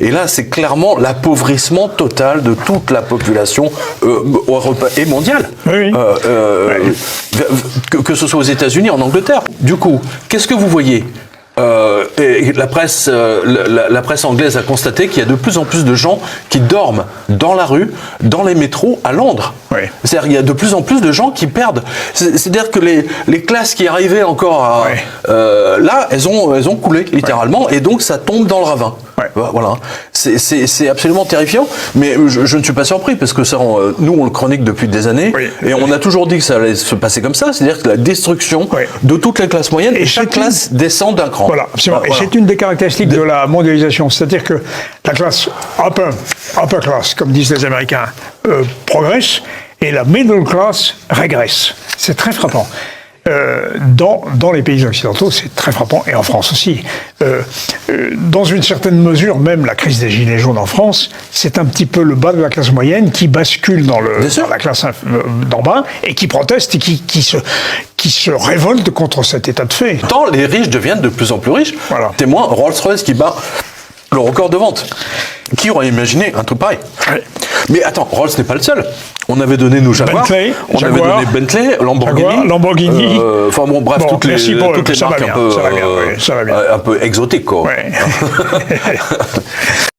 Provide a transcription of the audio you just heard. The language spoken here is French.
Et là, c'est clairement l'appauvrissement total de toute la population européenne et mondiale. Oui. Que ce soit aux États-Unis, en Angleterre. Du coup, qu'est-ce que vous voyez ? Et la presse anglaise a constaté qu'il y a de plus en plus de gens qui dorment dans la rue, dans les métros à Londres. Oui. C'est-à-dire qu'il y a de plus en plus de gens qui perdent. C'est-à-dire que les classes qui arrivaient encore là, elles ont coulé littéralement, et donc ça tombe dans le ravin. Ouais. Voilà, c'est absolument terrifiant, mais je ne suis pas surpris parce que ça, nous on le chronique depuis des années, et on a toujours dit que ça allait se passer comme ça, c'est-à-dire que la destruction de toutes les classes moyennes, et chaque classe descend d'un cran. Voilà, absolument. Et c'est une des caractéristiques de la mondialisation, c'est-à-dire que la classe upper class, comme disent les Américains, progresse, et la middle class régresse. C'est très frappant. Dans les pays occidentaux, c'est très frappant, et en France aussi. Dans une certaine mesure, même la crise des Gilets jaunes en France, c'est un petit peu le bas de la classe moyenne qui bascule dans la classe d'en bas, et qui proteste, et qui se révolte contre cet état de fait. Tant les riches deviennent de plus en plus riches. Voilà. Témoin, Rolls-Royce qui bat le record de vente. Qui aurait imaginé un truc pareil ? Mais attends, Rolls n'est pas le seul. On avait donné nos Jaguar, avait donné Bentley, Lamborghini. Enfin bon, bref, toutes les marques un peu exotiques, quoi. Ouais.